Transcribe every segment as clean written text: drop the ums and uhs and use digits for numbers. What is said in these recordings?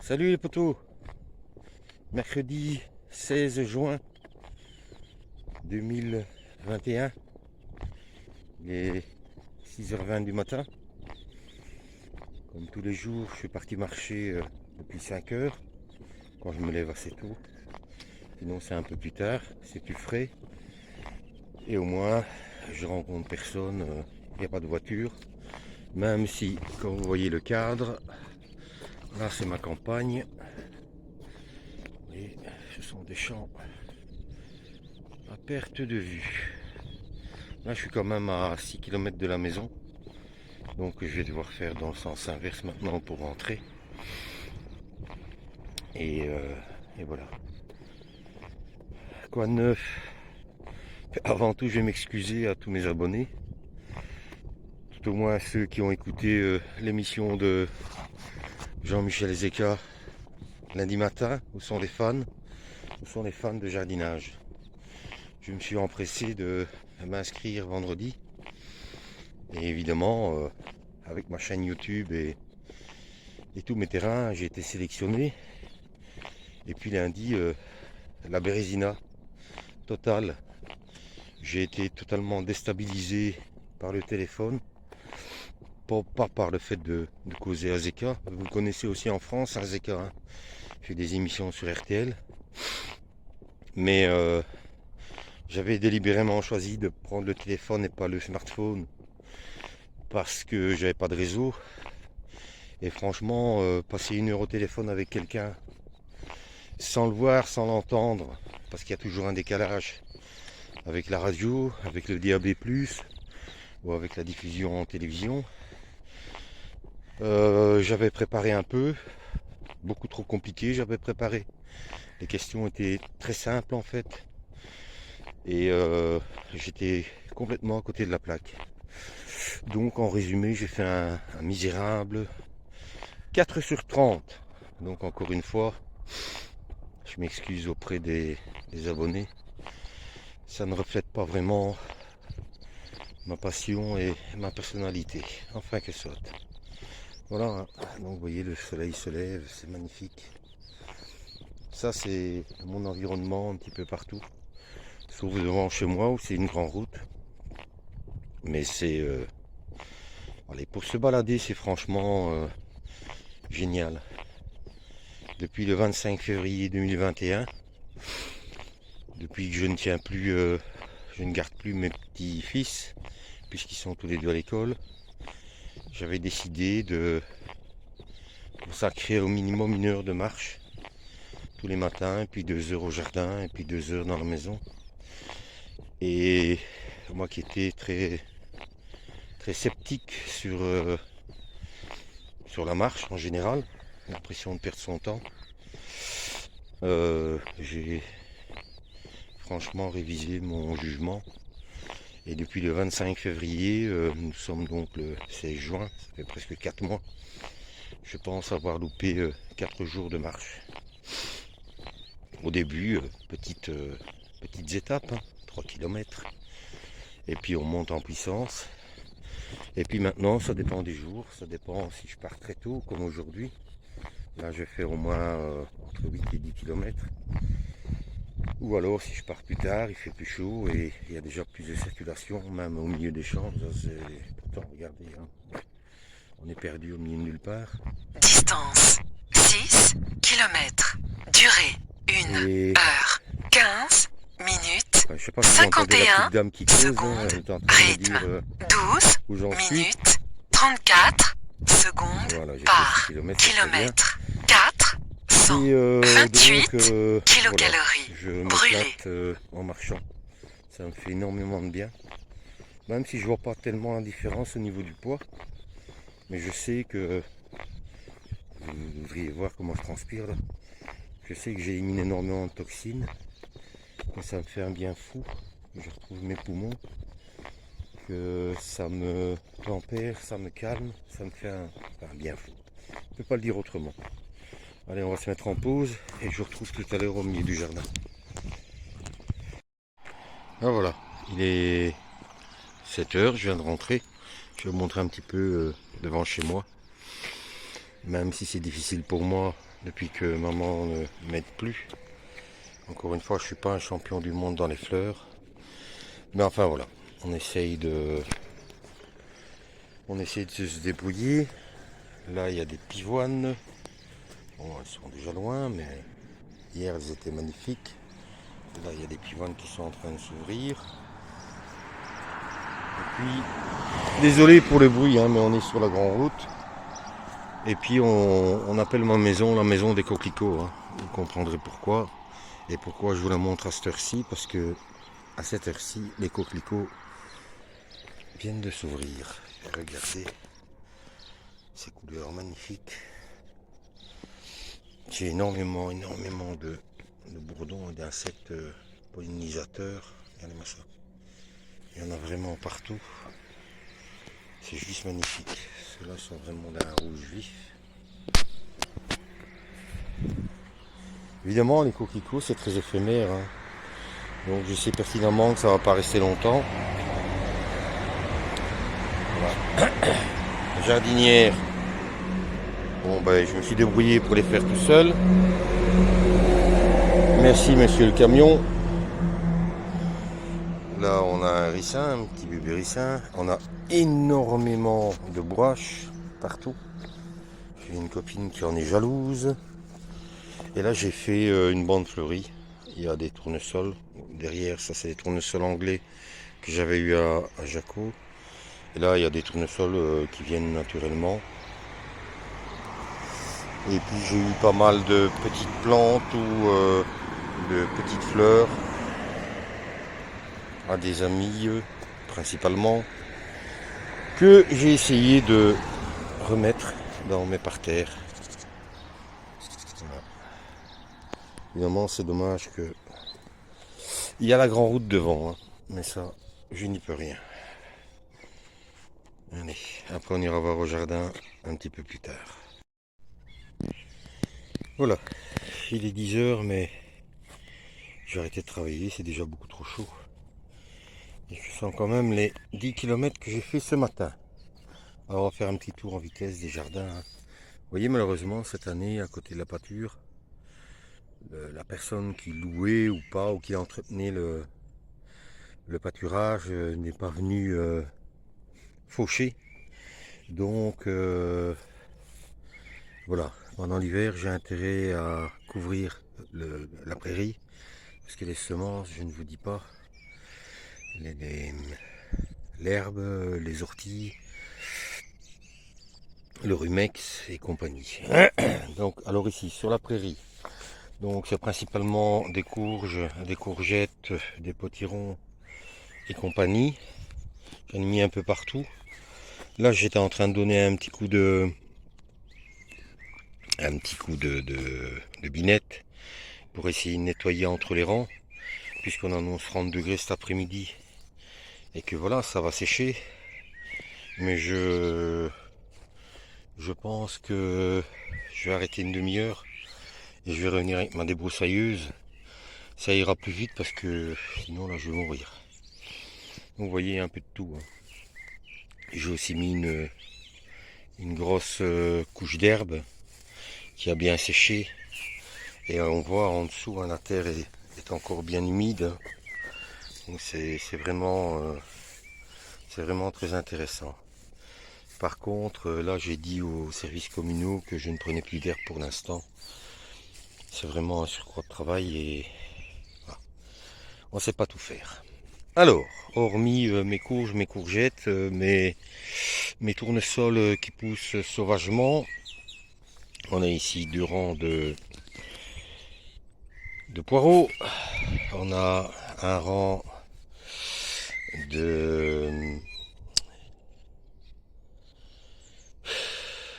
Salut les potos, mercredi 16 juin 2021, il est 6h20 du matin. Comme tous les jours, je suis parti marcher depuis 5h, quand je me lève assez tôt. Sinon c'est un peu plus tard, c'est plus frais. Et au moins, je rencontre personne, il n'y a pas de voiture. Même si, quand vous voyez le cadre, là c'est ma campagne. Et ce sont des champs à perte de vue. Là je suis quand même à 6 km de la maison. Donc je vais devoir faire dans le sens inverse maintenant pour rentrer. Et voilà. Quoi de neuf? Avant tout, je vais m'excuser à tous mes abonnés. Tout au moins ceux qui ont écouté l'émission de Jean-Michel Zeka lundi matin. Où sont les fans? Où sont les fans de jardinage? Je me suis empressé de m'inscrire vendredi. Et évidemment, avec ma chaîne YouTube et tous mes terrains, j'ai été sélectionné. Et puis lundi, la bérésina totale. J'ai été totalement déstabilisé par le téléphone. Pas par le fait de causer à Zeka. Vous le connaissez aussi en France, hein, Zeka. Hein. Il fait des émissions sur RTL. Mais j'avais délibérément choisi de prendre le téléphone et pas le smartphone. Parce que j'avais pas de réseau. Et franchement, passer 1 heure au téléphone avec quelqu'un, sans le voir, sans l'entendre, parce qu'il y a toujours un décalage avec la radio, avec le DAB+, ou avec la diffusion en télévision. J'avais préparé un peu, beaucoup trop compliqué, j'avais préparé. Les questions étaient très simples en fait. Et j'étais complètement à côté de la plaque. Donc en résumé, j'ai fait un misérable 4 sur 30. Donc encore une fois, je m'excuse auprès des abonnés. Ça ne reflète pas vraiment ma passion et ma personnalité. Enfin que soit. Voilà, hein. Donc vous voyez le soleil se lève, c'est magnifique. Ça c'est mon environnement un petit peu partout. Sauf devant chez moi où c'est une grande route. Mais c'est... allez, pour se balader c'est franchement génial. Depuis le 25 février 2021, depuis que je ne tiens plus, je ne garde plus mes petits-fils, puisqu'ils sont tous les deux à l'école, j'avais décidé de consacrer au minimum 1 heure de marche tous les matins, et puis 2 heures au jardin, et puis 2 heures dans la maison. Et moi qui étais très sceptique sur la marche en général, l'impression de perdre son temps, j'ai franchement révisé mon jugement. Et depuis le 25 février, nous sommes donc le 16 juin, ça fait presque 4 mois. Je pense avoir loupé 4 jours de marche. Au début, petites étapes, hein, 3 km. Et puis on monte en puissance. Et puis maintenant, ça dépend des jours. Ça dépend si je pars très tôt, comme aujourd'hui. Là, je fais au moins entre 8 et 10 km. Ou alors, si je pars plus tard, il fait plus chaud et il y a déjà plus de circulation, même au milieu des champs. Pourtant, regardez, hein, on est perdu au milieu de nulle part. Distance 6 km. Durée 1h15 minutes. Enfin, je sais pas si vous entendez la petite dame qui cause, secondes. hein, elle est en train de me dire 12 où j'en suis. minutes 34 secondes Voilà, j'ai fait par 6 km, kilomètre. 4 28 kilocalories voilà, je brûlées. m'éclate en marchant. Ça me fait énormément de bien. Même si je vois pas tellement la différence au niveau du poids. Mais je sais que vous devriez voir comment je transpire là. Je sais que j'élimine énormément de toxines. Que ça me fait un bien fou. Je retrouve mes poumons. Que ça me tempère, ça me calme. Ça me fait un bien fou. Je ne peux pas le dire autrement. Allez, on va se mettre en pause et je vous retrouve tout à l'heure au milieu du jardin. Ah voilà, il est 7 h, je viens de rentrer. Je vais vous montrer un petit peu devant chez moi. même si c'est difficile pour moi depuis que maman ne m'aide plus. Encore une fois, je suis pas un champion du monde dans les fleurs. Mais enfin voilà, on essaye de se débrouiller. Là, il y a des pivoines. Bon, elles sont déjà loin, mais hier, elles étaient magnifiques. Là, il y a des pivoines qui sont en train de s'ouvrir. Et puis, désolé pour le bruit, hein, mais on est sur la grande route. Et puis, on appelle ma maison la maison des coquelicots. Hein. Vous comprendrez pourquoi. Et pourquoi je vous la montre à cette heure-ci. Parce que à cette heure-ci, les coquelicots viennent de s'ouvrir. Regardez ces couleurs magnifiques. J'ai énormément de bourdons et d'insectes pollinisateurs. Regardez-moi ça. Il y en a vraiment partout. C'est juste magnifique. Ceux-là sont vraiment d'un rouge vif. Évidemment, les coquelicots, c'est très éphémère. Hein. Donc je sais pertinemment que ça va pas rester longtemps. Voilà. Jardinière. Bon ben je me suis débrouillé pour les faire tout seul. Merci monsieur le camion. Là on a un ricin, un petit bébé ricin. On a énormément de broches partout. J'ai une copine qui en est jalouse. Et là j'ai fait une bande fleurie. Il y a des tournesols. Derrière ça c'est des tournesols anglais que j'avais eu à Jaco. Et là il y a des tournesols qui viennent naturellement. Et puis j'ai eu pas mal de petites plantes ou de petites fleurs à des amis principalement que j'ai essayé de remettre dans mes parterres. Voilà. Évidemment c'est dommage que il y a la grande route devant, hein, mais ça je n'y peux rien. Allez, après on ira voir au jardin un petit peu plus tard. Voilà, il est 10 h mais j'ai arrêté de travailler, c'est déjà beaucoup trop chaud. Et je sens quand même les 10 km que j'ai fait ce matin. Alors on va faire un petit tour en vitesse des jardins. Hein. Vous voyez malheureusement cette année à côté de la pâture, la personne qui louait ou pas ou qui entretenait le pâturage n'est pas venue faucher. Donc voilà, pendant l'hiver j'ai intérêt à couvrir la prairie. Parce que les semences, je ne vous dis pas, l'herbe, les orties, le rumex et compagnie. Donc, alors ici, sur la prairie, donc c'est principalement des courges, des courgettes, des potirons et compagnie. J'en ai mis un peu partout. Là, j'étais en train de donner un petit coup de binette pour essayer de nettoyer entre les rangs, puisqu'on annonce 30 degrés cet après-midi et que voilà, ça va sécher. Mais je pense que je vais arrêter une demi-heure et je vais revenir avec ma débroussailleuse. Ça ira plus vite parce que sinon là je vais mourir. Donc vous voyez un peu de tout. Hein. J'ai aussi mis une grosse couche d'herbe qui a bien séché. Et on voit en dessous, hein, la terre est encore bien humide. Donc c'est vraiment très intéressant. Par contre, là j'ai dit aux services communaux que je ne prenais plus d'air pour l'instant. C'est vraiment un surcroît de travail et voilà. On ne sait pas tout faire. Alors, hormis mes courges, mes courgettes, mes tournesols qui poussent sauvagement, on a ici 2 rangs de poireaux. On a un rang de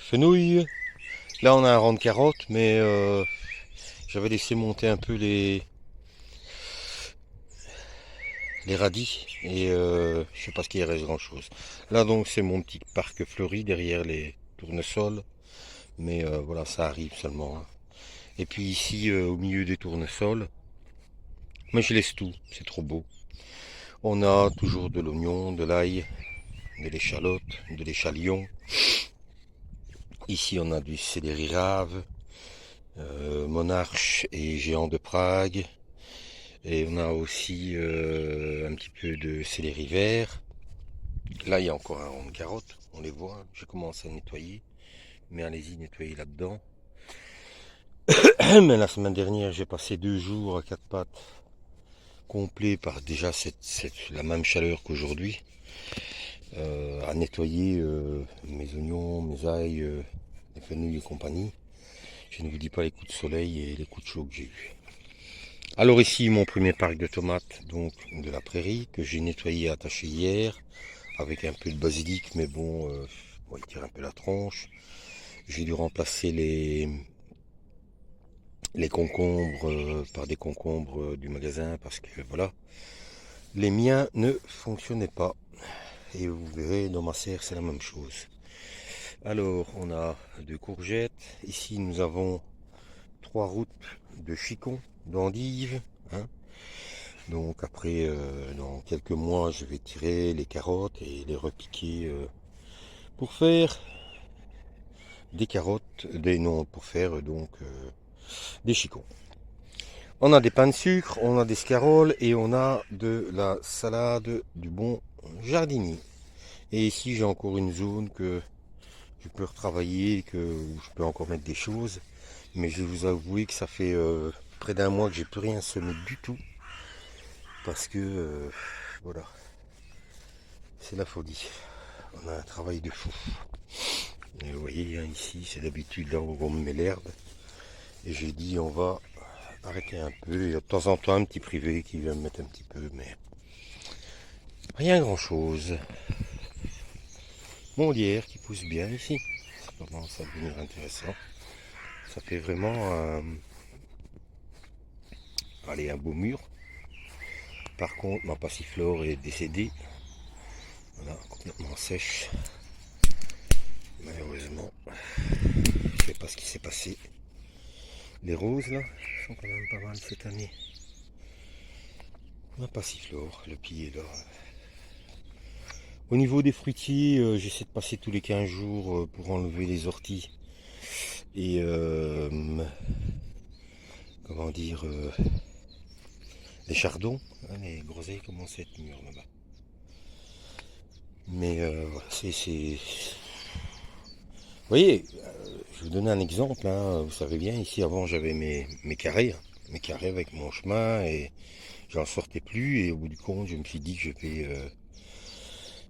fenouil. Là on a un rang de carottes, mais j'avais laissé monter un peu les radis et je sais pas ce qu'il reste grand chose. Là donc c'est mon petit parc fleuri derrière les tournesols, mais voilà, ça arrive seulement. Hein. Et puis ici au milieu des tournesols, moi je laisse tout, c'est trop beau. On a toujours de l'oignon, de l'ail, de l'échalote, de l'échalion. Ici on a du céleri rave, monarche et géant de Prague. Et on a aussi un petit peu de céleri vert. Là il y a encore un rond de carottes, on les voit. Je commence à nettoyer, mais allez-y nettoyer là-dedans. Mais la semaine dernière j'ai passé 2 jours à 4 pattes complet par déjà la même chaleur qu'aujourd'hui. À nettoyer mes oignons, mes ails, les fenouils et compagnie. Je ne vous dis pas les coups de soleil et les coups de chaud que j'ai eu. Alors ici mon premier parc de tomates, donc de la prairie, que j'ai nettoyé et attaché hier, avec un peu de basilic, mais bon, il tire un peu la tronche. J'ai dû remplacer les concombres par des concombres du magasin, parce que voilà, les miens ne fonctionnaient pas. Et vous verrez, dans ma serre, c'est la même chose. Alors, on a 2 courgettes. Ici, nous avons 3 routes de chicons, d'endives. Hein. Donc après, dans quelques mois, je vais tirer les carottes et les repiquer pour faire des carottes, pour faire donc des chicons. On a des pains de sucre, on a des scaroles et on a de la salade du bon jardinier. Et ici, j'ai encore une zone que je peux retravailler, où je peux encore mettre des choses. Mais je vais vous avouer que ça fait près d'un mois que j'ai plus rien semé du tout. Parce que, voilà, c'est la folie. On a un travail de fou. Et vous voyez, hein, ici, c'est d'habitude là où on met l'herbe. Et j'ai dit, on va arrêter un peu. Il y a de temps en temps un petit privé qui vient me mettre un petit peu, mais rien grand chose. Mon lierre qui pousse bien ici. Ça commence à devenir intéressant. Ça fait vraiment un beau mur. Par contre, ma passiflore est décédée. Voilà, complètement sèche. Malheureusement, je sais pas ce qui s'est passé. Les roses là sont quand même pas mal cette année. Ma passiflore, le pied est là. Au niveau des fruitiers, j'essaie de passer tous les 15 jours pour enlever les orties. Et comment dire, les chardons, hein, les groseilles commencent à être mûres là-bas. Mais voilà, vous voyez, je vais vous donner un exemple, hein, vous savez bien, ici avant j'avais mes carrés avec mon chemin et j'en sortais plus et au bout du compte je me suis dit que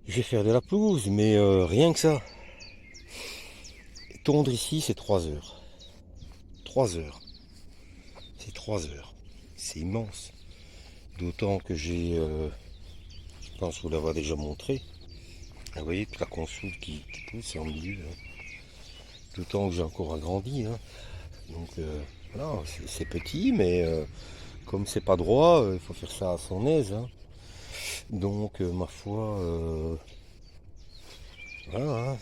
je vais faire de la pelouse, mais rien que ça. Tondre ici c'est 3 heures. 3 heures. C'est 3 heures. C'est immense. D'autant que j'ai, je pense vous l'avoir déjà montré. Vous voyez toute la console qui pousse en milieu. Hein. D'autant que j'ai encore agrandi. Hein. Donc voilà, c'est petit, mais comme c'est pas droit, il faut faire ça à son aise. Hein. Donc ma foi, voilà,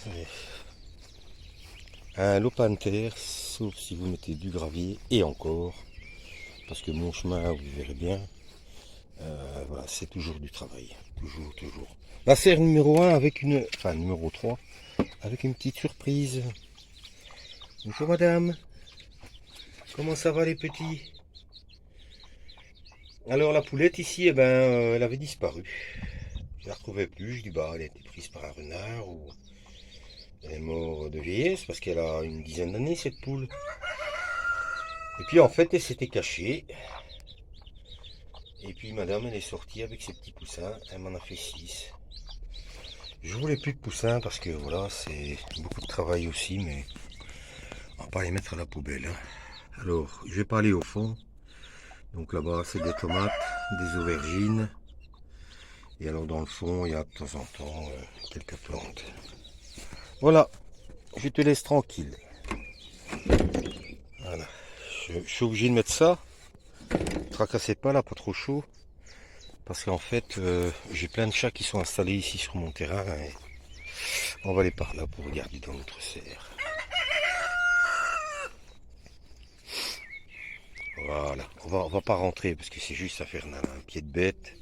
un lopin de terre, sauf si vous mettez du gravier et encore, parce que mon chemin, vous verrez bien, voilà, c'est toujours du travail, toujours, toujours. La serre numéro 1 avec numéro 3, avec une petite surprise. Bonjour madame, comment ça va les petits? Alors la poulette ici, eh ben, elle avait disparu. Je la retrouvais plus, je dis bah elle a été prise par un renard ou elle est morte de vieillesse parce qu'elle a une dizaine d'années cette poule. Et puis en fait elle s'était cachée. Et puis madame elle est sortie avec ses petits poussins, elle m'en a fait 6. Je voulais plus de poussins parce que voilà c'est beaucoup de travail aussi, mais on va pas les mettre à la poubelle. Hein. Alors je vais pas aller au fond. Donc là-bas c'est des tomates, des aubergines. Et alors dans le fond il y a de temps en temps quelques plantes. Voilà, je te laisse tranquille. Voilà, je suis obligé de mettre ça. Tracassez pas là, pas trop chaud. Parce qu'en fait, j'ai plein de chats qui sont installés ici sur mon terrain. Et on va aller par là pour regarder dans notre serre. Voilà, on va pas rentrer parce que c'est juste infernal. Un pied de bête,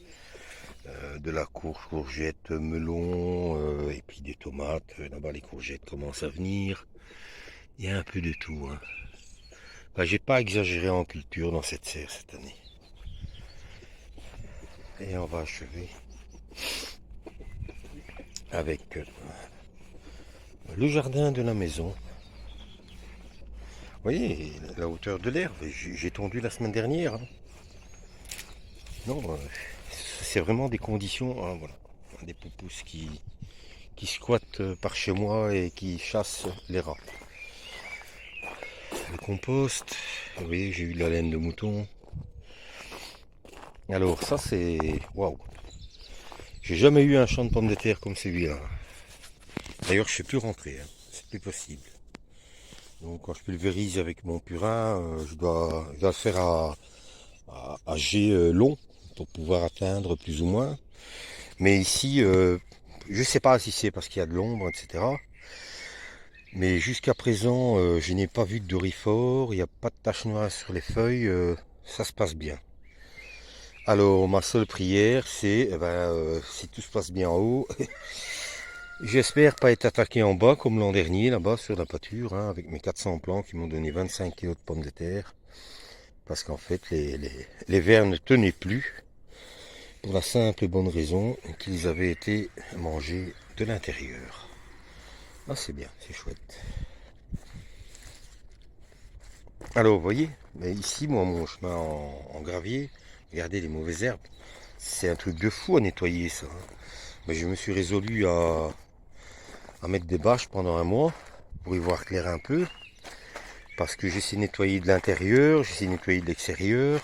de la courgette, melon, et puis des tomates. Là-bas, les courgettes commencent à venir. Il y a un peu de tout. Hein. Enfin, j'ai pas exagéré en culture dans cette serre cette année. Et on va achever avec le jardin de la maison. Vous voyez la hauteur de l'herbe, j'ai tondu la semaine dernière. Hein. Non, c'est vraiment des conditions, hein, voilà. Des poupousses qui squattent par chez moi et qui chassent les rats. Le compost, vous voyez, j'ai eu de la laine de mouton. Alors ça c'est... Waouh! J'ai jamais eu un champ de pommes de terre comme celui-là. D'ailleurs je ne sais plus rentrer, hein. C'est plus possible. Donc quand je pulvérise avec mon purin, je dois le faire à jet long pour pouvoir atteindre plus ou moins. Mais ici, je ne sais pas si c'est parce qu'il y a de l'ombre, etc. Mais jusqu'à présent, je n'ai pas vu de doryphore, il n'y a pas de taches noires sur les feuilles, ça se passe bien. Alors ma seule prière, c'est, si tout se passe bien en haut, j'espère pas être attaqué en bas comme l'an dernier, là-bas sur la pâture, hein, avec mes 400 plants qui m'ont donné 25 kg de pommes de terre. Parce qu'en fait, les vers ne tenaient plus, pour la simple et bonne raison qu'ils avaient été mangés de l'intérieur. Ah, c'est bien, c'est chouette. Alors, vous voyez, mais ici, moi, mon chemin en gravier, regardez les mauvaises herbes, c'est un truc de fou à nettoyer, ça. Mais je me suis résolu à mettre des bâches pendant un mois, pour y voir clair un peu, parce que j'essaie de nettoyer de l'intérieur, j'essaie de nettoyer de l'extérieur.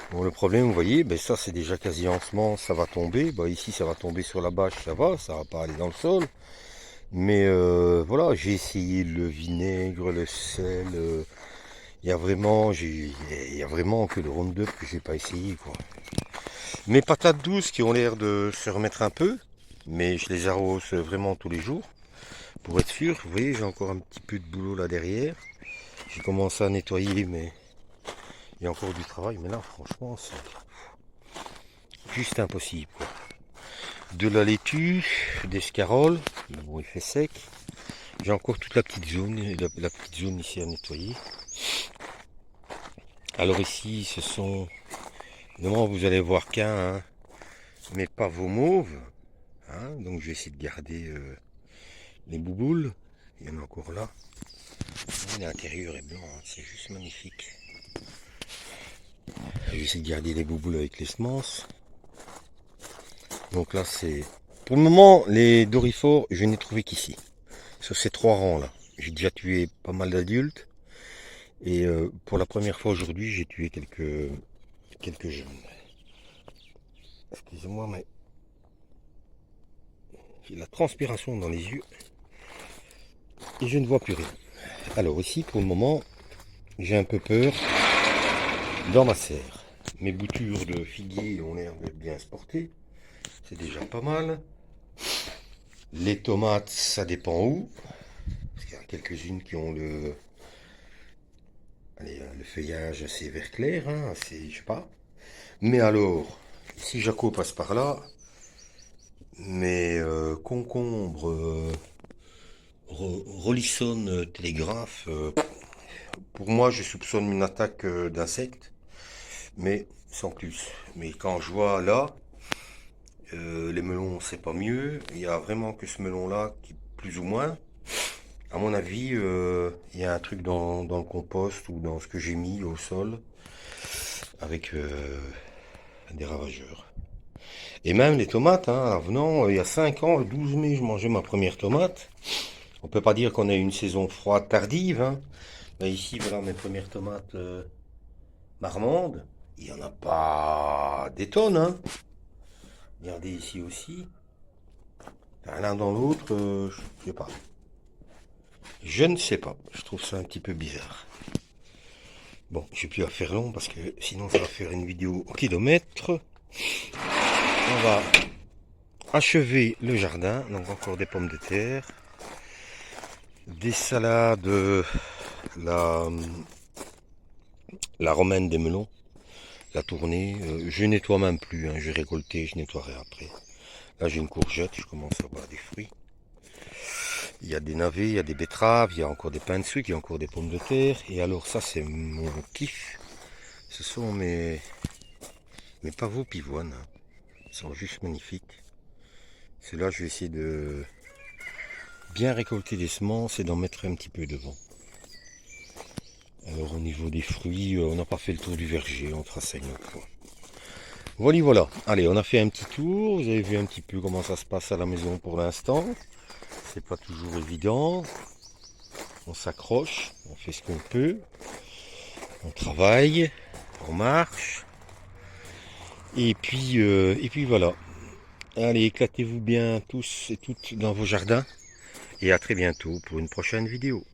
Bon, le problème, vous voyez, ben ça c'est déjà quasi en semence, ça va tomber. Ben, ici, ça va tomber sur la bâche, ça va pas aller dans le sol. Mais voilà, j'ai essayé le vinaigre, le sel. Il y a vraiment que le Roundup que j'ai pas essayé, quoi. Mes patates douces qui ont l'air de se remettre un peu, mais je les arrose vraiment tous les jours pour être sûr. Vous voyez, j'ai encore un petit peu de boulot là derrière. J'ai commencé à nettoyer, mais il y a encore du travail. Mais là, franchement, c'est juste impossible, quoi. De la laitue, des scaroles. Bon, il fait sec. J'ai encore toute la petite zone, la petite zone ici à nettoyer. Alors ici, ce sont... Normalement, vous allez voir qu'un, hein, mais pas vos mauves. Hein, donc je vais essayer de garder les bouboules. Il y en a encore là. L'intérieur est blanc, hein, c'est juste magnifique. Je vais essayer de garder les bouboules avec les semences. Donc là, c'est... Pour le moment, les doryphores, je n'ai trouvé qu'ici. Sur ces 3 rangs là. J'ai déjà tué pas mal d'adultes. Et pour la première fois aujourd'hui, j'ai tué quelques jeunes. Excusez-moi, mais j'ai la transpiration dans les yeux. Et je ne vois plus rien. Alors ici, pour le moment, j'ai un peu peur dans ma serre. Mes boutures de figuier ont l'air de bien se porter. C'est déjà pas mal. Les tomates, ça dépend où. Parce qu'il y a quelques-unes qui ont le feuillage assez vert clair, hein, assez, je sais pas. Mais alors, si Jaco passe par là, mes concombres, Rollisson télégraphe, pour moi, je soupçonne une attaque d'insectes, mais sans plus. Mais quand je vois là, les melons, c'est pas mieux. Il y a vraiment que ce melon-là qui, plus ou moins, à mon avis, il y a un truc dans le compost ou dans ce que j'ai mis au sol avec des ravageurs. Et même les tomates, hein, venant, il y a 5 ans, le 12 mai, je mangeais ma première tomate. On peut pas dire qu'on a eu une saison froide tardive, hein. Mais ici, voilà mes premières tomates marmandes. Il n'y en a pas des tonnes, hein. Regardez ici aussi. L'un dans l'autre, je sais pas. Je ne sais pas. Je trouve ça un petit peu bizarre. Bon, j'ai plus à faire long parce que sinon ça va faire une vidéo au kilomètre. On va achever le jardin. Donc encore des pommes de terre. Des salades. La romaine des melons. La tournée. Je nettoie même plus. Hein, je vais récolter, je nettoierai après. Là j'ai une courgette. Je commence à avoir des fruits. Il y a des navets, il y a des betteraves, il y a encore des pains de sucre, il y a encore des pommes de terre. Et alors ça c'est mon kiff. Ce sont mes pavots pivoines. Ils sont juste magnifiques. Ceux-là je vais essayer de bien récolter des semences et d'en mettre un petit peu devant. Alors au niveau des fruits, on n'a pas fait le tour du verger, on fera ça une autre fois. Voilà. Allez, on a fait un petit tour. Vous avez vu un petit peu comment ça se passe à la maison pour l'instant. C'est pas toujours évident. On s'accroche, on fait ce qu'on peut. On travaille, on marche. Et puis voilà. Allez, éclatez-vous bien tous et toutes dans vos jardins. Et à très bientôt pour une prochaine vidéo.